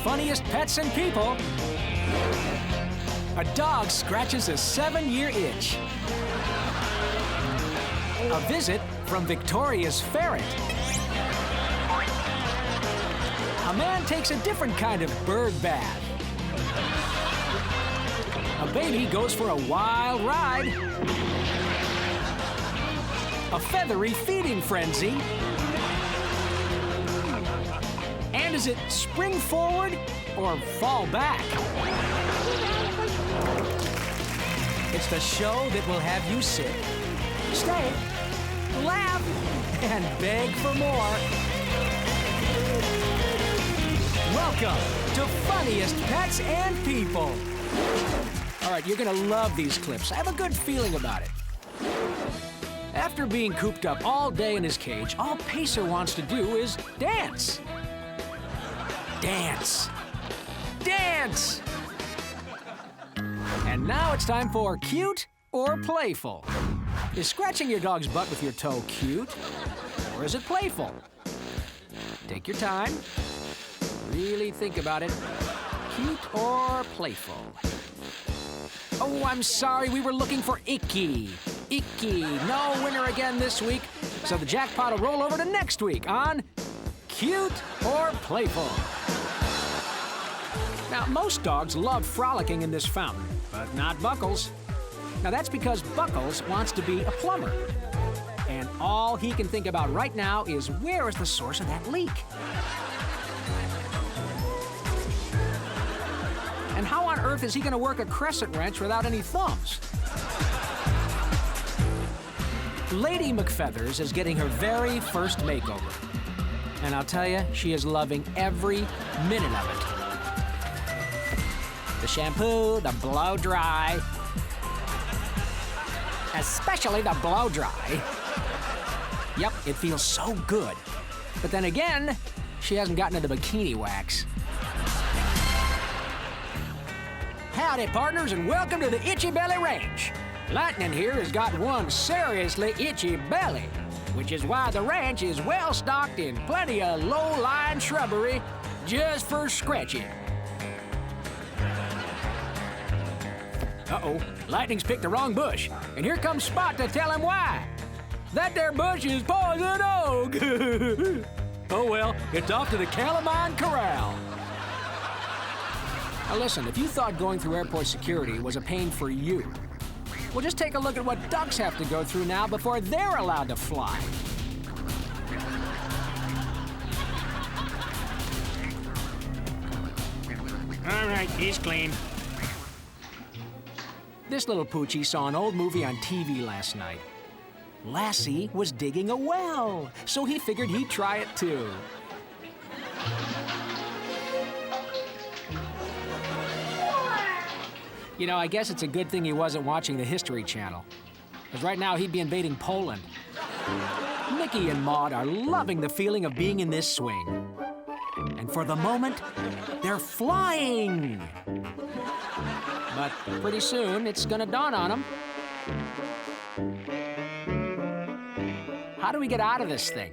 funniest pets and people. A dog scratches a 7-year itch. A visit from Victoria's ferret. A man takes a different kind of bird bath. A baby goes for a wild ride. A feathery feeding frenzy. And is it spring forward or fall back? It's the show that will have you sit, stay, laugh, and beg for more. Welcome to Funniest Pets and People. All right, you're gonna love these clips. I have a good feeling about it. After being cooped up all day in his cage, all Pacer wants to do is dance. Dance. Dance! And now it's time for cute or playful. Is scratching your dog's butt with your toe cute, or is it playful? Take your time. Really think about it. Cute or playful? Oh, I'm sorry, we were looking for icky. Icky. No winner again this week, so the jackpot will roll over to next week on Cute or Playful. Now, most dogs love frolicking in this fountain, but not Buckles. Now, that's because Buckles wants to be a plumber. And all he can think about right now is where is the source of that leak? And how on earth is he going to work a crescent wrench without any thumbs? Lady McFeathers is getting her very first makeover. And I'll tell you, she is loving every minute of it. The shampoo, the blow dry, especially the blow dry. Yep, it feels so good. But then again, she hasn't gotten into bikini wax. Howdy, partners, and welcome to the Itchy Belly Ranch. Lightning here has got one seriously itchy belly, which is why the ranch is well stocked in plenty of low-lying shrubbery just for scratching. Uh-oh, Lightning's picked the wrong bush, and here comes Spot to tell him why. That there bush is poison oak. Oh well, it's off to the Calamine Corral. Now listen, if you thought going through airport security was a pain for you, well, just take a look at what ducks have to go through now before they're allowed to fly. All right, he's clean. This little poochie saw an old movie on TV last night. Lassie was digging a well, so he figured he'd try it too. You know, I guess it's a good thing he wasn't watching the History Channel, because right now he'd be invading Poland. Mickey and Maud are loving the feeling of being in this swing. And for the moment, they're flying. But pretty soon, it's gonna dawn on them. How do we get out of this thing?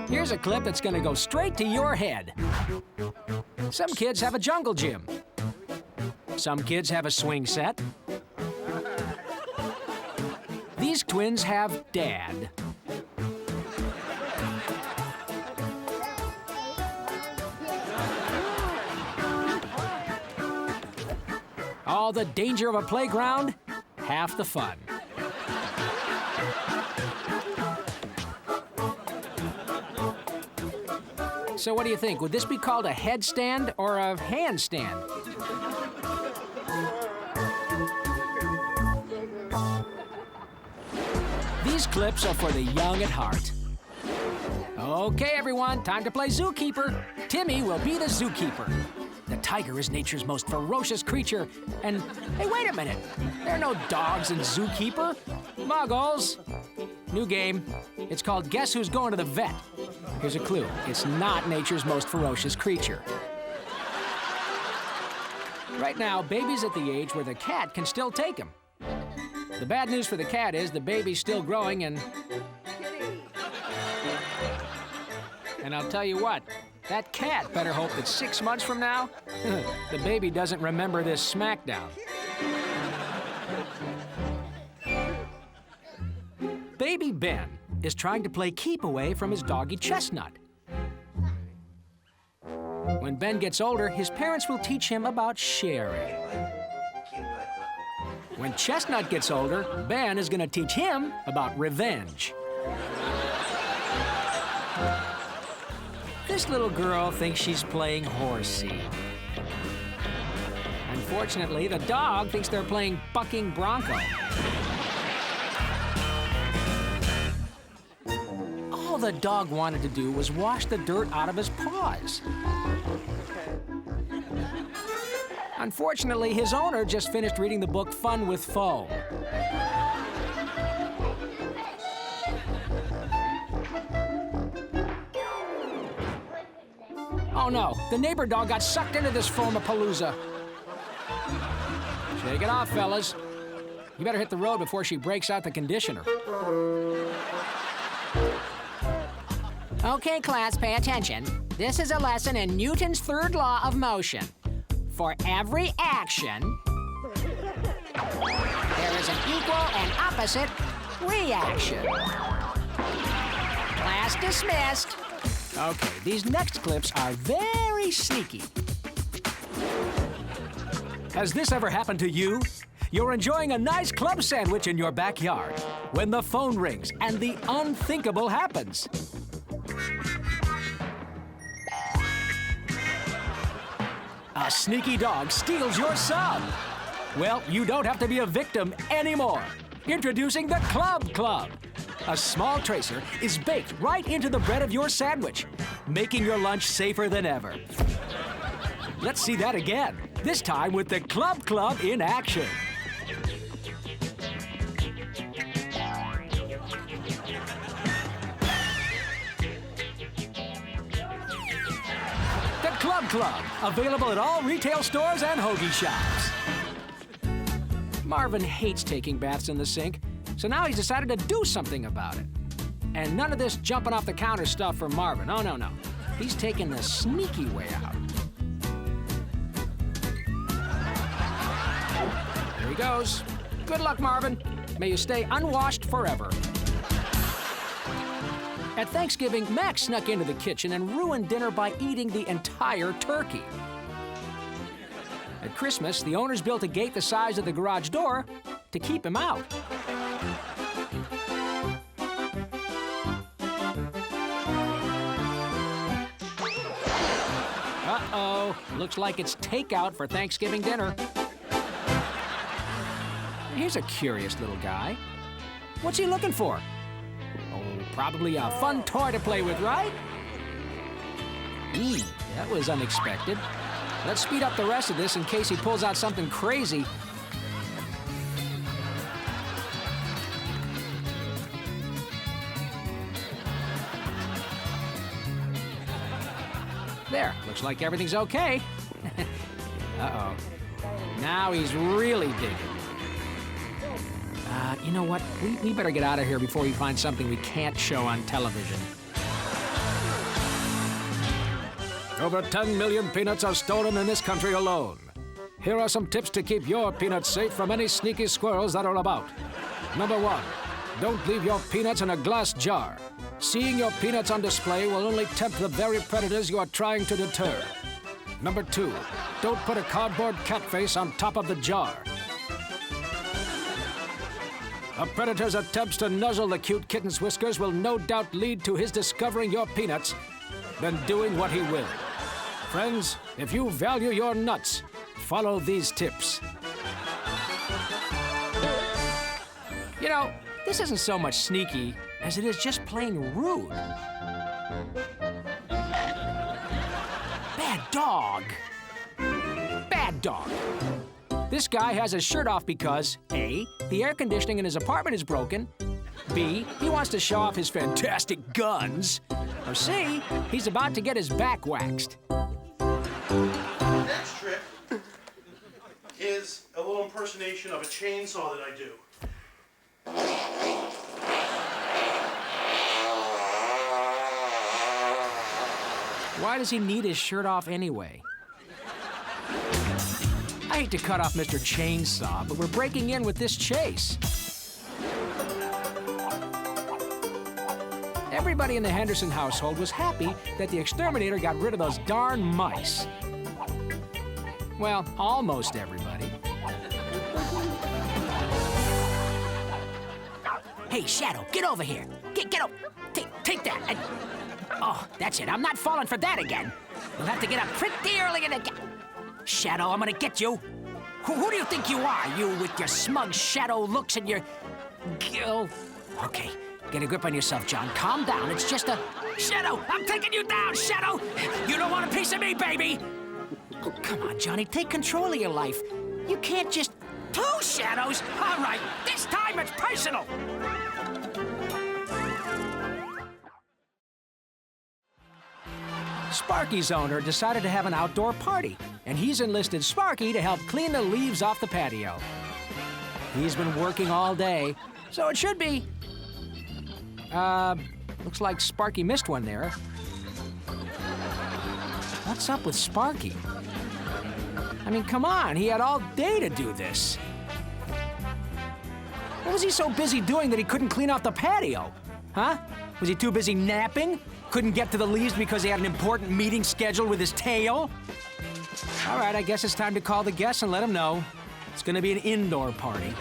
Here's a clip that's gonna go straight to your head. Some kids have a jungle gym. Some kids have a swing set. These twins have Dad. All the danger of a playground, half the fun. So what do you think? Would this be called a headstand or a handstand? These clips are for the young at heart. Okay, everyone, time to play zookeeper. Timmy will be the zookeeper. The tiger is nature's most ferocious creature. And, hey, wait a minute. There are no dogs in Zookeeper. Muggles. New game. It's called Guess Who's Going to the Vet. Here's a clue. It's not nature's most ferocious creature. Right now, baby's at the age where the cat can still take him. The bad news for the cat is the baby's still growing and... And I'll tell you what, that cat better hope that 6 months from now, the baby doesn't remember this smackdown. Baby Ben is trying to play keep away from his doggy Chestnut. When Ben gets older, his parents will teach him about sharing. When Chestnut gets older, Ben is going to teach him about revenge. This little girl thinks she's playing horsey. Unfortunately, the dog thinks they're playing bucking bronco. All the dog wanted to do was wash the dirt out of his paws. Unfortunately, his owner just finished reading the book Fun with Foam. Oh no, the neighbor dog got sucked into this foamapalooza. Shake it off, fellas. You better hit the road before she breaks out the conditioner. Okay, class, pay attention. This is a lesson in Newton's third law of motion. For every action, there is an equal and opposite reaction. Class dismissed. Okay, these next clips are very sneaky. Has this ever happened to you? You're enjoying a nice club sandwich in your backyard when the phone rings and the unthinkable happens. A sneaky dog steals your sub. Well, you don't have to be a victim anymore. Introducing the Club Club. A small tracer is baked right into the bread of your sandwich, making your lunch safer than ever. Let's see that again, this time with the Club Club in action. The Club Club, available at all retail stores and hoagie shops. Marvin hates taking baths in the sink, so now he's decided to do something about it. And none of this jumping off the counter stuff for Marvin. Oh, no, no. He's taking the sneaky way out. Here he goes. Good luck, Marvin. May you stay unwashed forever. At Thanksgiving, Max snuck into the kitchen and ruined dinner by eating the entire turkey. At Christmas, the owners built a gate the size of the garage door to keep him out. Uh-oh, looks like it's takeout for Thanksgiving dinner. Here's a curious little guy. What's he looking for? Oh, probably a fun toy to play with, right? That was unexpected. Let's speed up the rest of this in case he pulls out something crazy. There, looks like everything's okay. Uh-oh. Now he's really digging. You know what? We better get out of here before we find something we can't show on television. Over 10 million peanuts are stolen in this country alone. Here are some tips to keep your peanuts safe from any sneaky squirrels that are about. Number 1, don't leave your peanuts in a glass jar. Seeing your peanuts on display will only tempt the very predators you are trying to deter. Number 2, don't put a cardboard cat face on top of the jar. A predator's attempts to nuzzle the cute kitten's whiskers will no doubt lead to his discovering your peanuts, then doing what he will. Friends, if you value your nuts, follow these tips. You know, this isn't so much sneaky as it is just plain rude. Bad dog. Bad dog. This guy has his shirt off because A, the air conditioning in his apartment is broken, B, he wants to show off his fantastic guns, or C, he's about to get his back waxed. Next trick is a little impersonation of a chainsaw that I do. Why does he need his shirt off anyway? I hate to cut off Mr. Chainsaw, but we're breaking in with this chase. Everybody in the Henderson household was happy that the exterminator got rid of those darn mice. Well, almost everybody. Hey, Shadow, get over here. Get over. Take that. Oh, that's it. I'm not falling for that again. You'll have to get up pretty early in the... Shadow, I'm gonna get you. Who do you think you are? You with your smug shadow looks and your... Okay, get a grip on yourself, John. Calm down. It's just a... Shadow, I'm taking you down, Shadow. You don't want a piece of me, baby. Oh, come on, Johnny. Take control of your life. You can't just... Two shadows? All right, this time it's personal. Sparky's owner decided to have an outdoor party, and he's enlisted Sparky to help clean the leaves off the patio. He's been working all day, so it should be. Looks like Sparky missed one there. What's up with Sparky? I mean, come on, he had all day to do this. What was he so busy doing that he couldn't clean off the patio? Huh? Was he too busy napping? Couldn't get to the leaves because he had an important meeting scheduled with his tail? All right, I guess it's time to call the guests and let them know. It's gonna be an indoor party.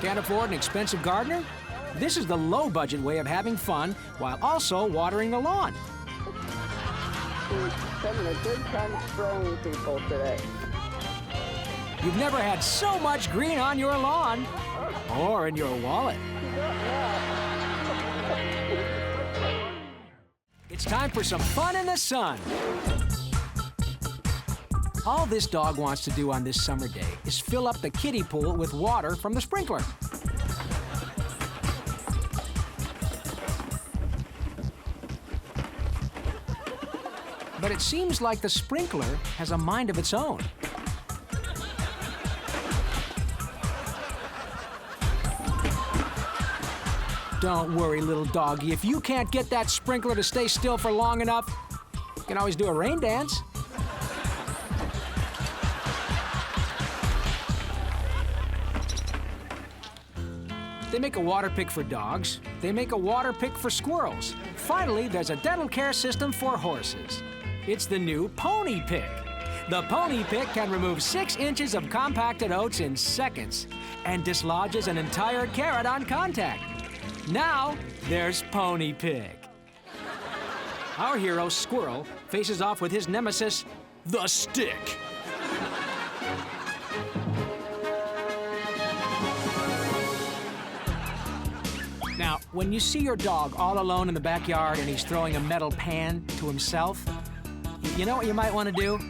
Can't afford an expensive gardener? This is the low-budget way of having fun while also watering the lawn. He's having a good time spraying people today. You've never had so much green on your lawn or in your wallet. It's time for some fun in the sun. All this dog wants to do on this summer day is fill up the kiddie pool with water from the sprinkler. But it seems like the sprinkler has a mind of its own. Don't worry, little doggy. If you can't get that sprinkler to stay still for long enough, you can always do a rain dance. They make a water pick for dogs. They make a water pick for squirrels. Finally, there's a dental care system for horses. It's the new Pony Pick. The Pony Pick can remove 6 inches of compacted oats in seconds and dislodges an entire carrot on contact. Now, there's Pony Pick. Our hero, Squirrel, faces off with his nemesis, the Stick. Now, when you see your dog all alone in the backyard and he's throwing a metal pan to himself, you know what you might want to do?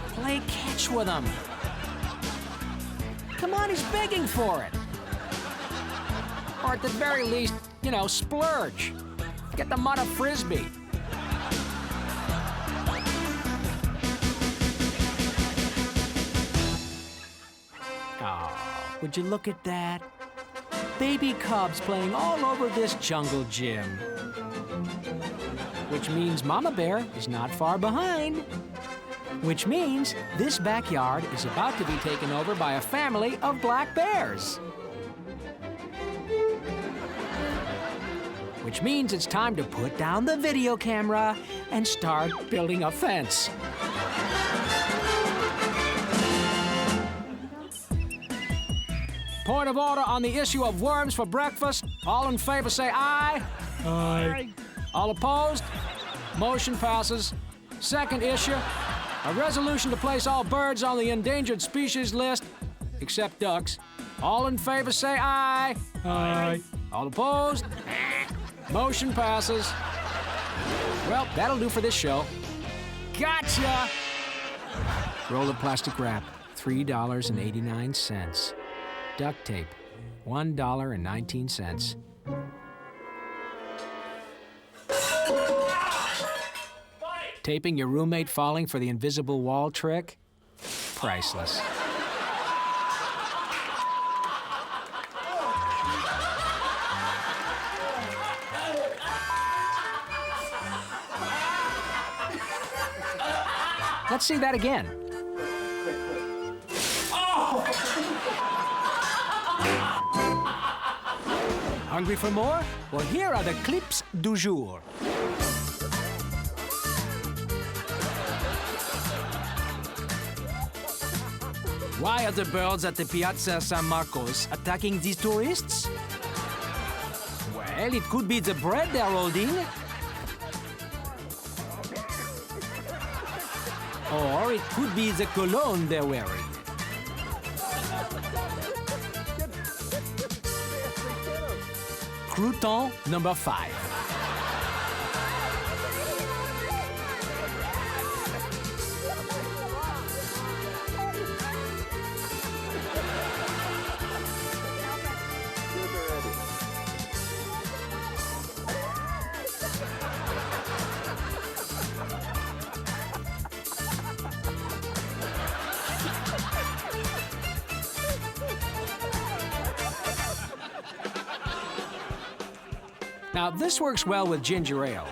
Play catch with him. Come on, he's begging for it. Or at the very least, you know, splurge. Get the mud a frisbee. Oh, would you look at that? Baby cubs playing all over this jungle gym. Which means Mama Bear is not far behind. Which means this backyard is about to be taken over by a family of black bears. Which means it's time to put down the video camera and start building a fence. Point of order on the issue of worms for breakfast. All in favor say aye. Aye. All opposed? Motion passes. Second issue, a resolution to place all birds on the endangered species list, except ducks. All in favor say aye. Aye. All opposed? Motion passes. Well, that'll do for this show. Gotcha! Roll of plastic wrap, $3.89. Duct tape, $1.19. Taping your roommate falling for the invisible wall trick? Priceless. Let's see that again. Hungry for more? Well, here are the clips du jour. Why are the birds at the Piazza San Marcos attacking these tourists? Well, it could be the bread they're holding. Or it could be the cologne they're wearing. Crouton number 5. Now, this works well with ginger ale.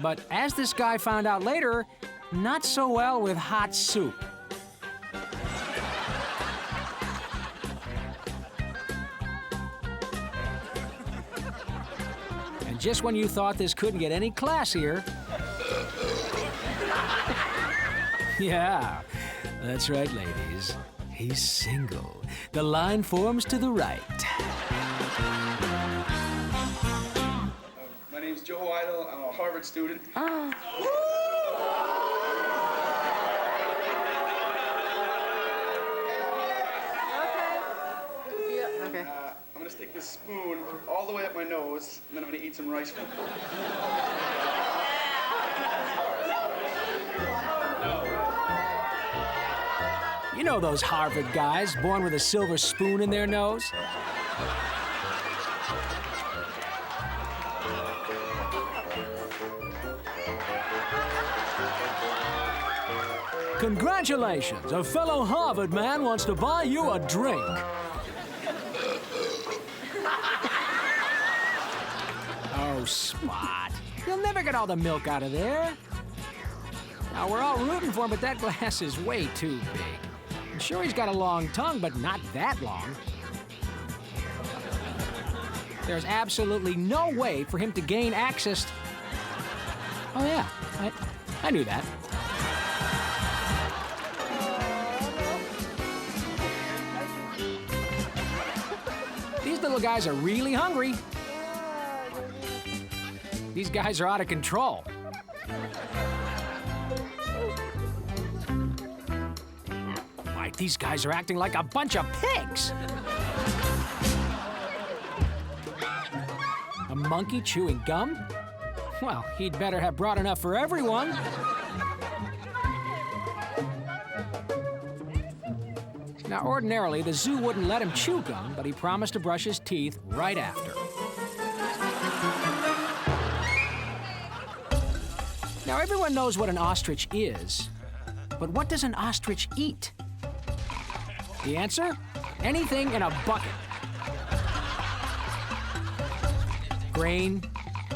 But as this guy found out later, not so well with hot soup. And just when you thought this couldn't get any classier... Yeah, that's right, ladies. He's single. The line forms to the right. My name's Joe Idle. I'm a Harvard student. Okay. I'm gonna stick this spoon all the way up my nose, and then I'm gonna eat some rice from it. You know those Harvard guys born with a silver spoon in their nose? Congratulations! A fellow Harvard man wants to buy you a drink. Oh, Spot. You'll never get all the milk out of there. Now, we're all rooting for him, but that glass is way too big. I'm sure he's got a long tongue, but not that long. There's absolutely no way for him to gain access. Oh, yeah, I knew that. These little guys are really hungry. These guys are out of control. Why, these guys are acting like a bunch of pigs. A monkey chewing gum? Well, he'd better have brought enough for everyone. Now, ordinarily, the zoo wouldn't let him chew gum, but he promised to brush his teeth right after. Now, everyone knows what an ostrich is, but what does an ostrich eat? The answer? Anything in a bucket. Grain,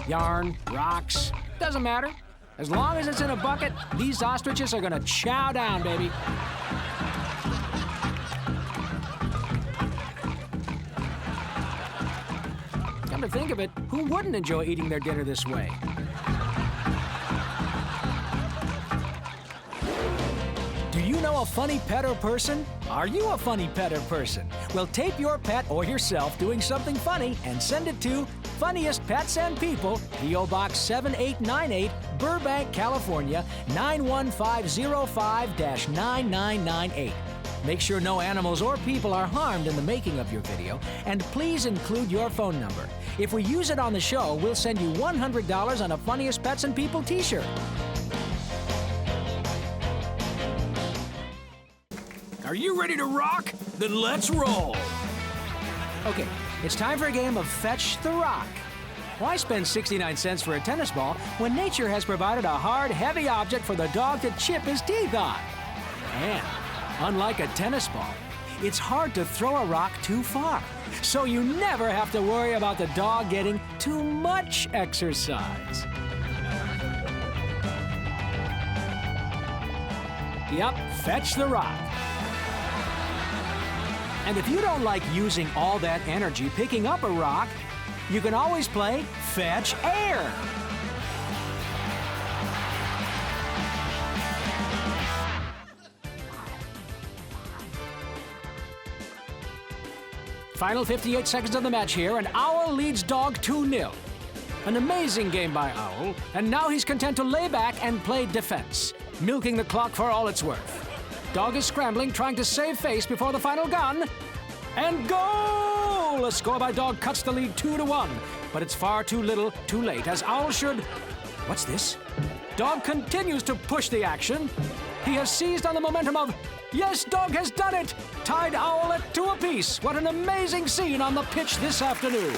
yarn, rocks, doesn't matter. As long as it's in a bucket, these ostriches are gonna chow down, baby. Come to think of it, who wouldn't enjoy eating their dinner this way? Do you know a funny pet or person? Are you a funny pet or person? Well, tape your pet or yourself doing something funny and send it to Funniest Pets and People, P.O. Box 7898, Burbank, California, 91505-9998. Make sure no animals or people are harmed in the making of your video, and please include your phone number. If we use it on the show, we'll send you $100 on a Funniest Pets and People t-shirt. Are you ready to rock? Then let's roll. Okay, it's time for a game of Fetch the Rock. Why spend 69 cents for a tennis ball when nature has provided a hard, heavy object for the dog to chip his teeth on? And unlike a tennis ball, it's hard to throw a rock too far, so you never have to worry about the dog getting too much exercise. Yep, fetch the rock. And if you don't like using all that energy picking up a rock, you can always play fetch air. Final 58 seconds of the match here, and Owl leads Dog 2-0. An amazing game by Owl, and now he's content to lay back and play defense, milking the clock for all it's worth. Dog is scrambling, trying to save face before the final gun. And goal! A score by Dog cuts the lead 2-1, but it's far too little, too late, as Owl should... What's this? Dog continues to push the action. He has seized on the momentum of... Yes, Dog has done it! Tied Owl at 2 apiece. What an amazing scene on the pitch this afternoon.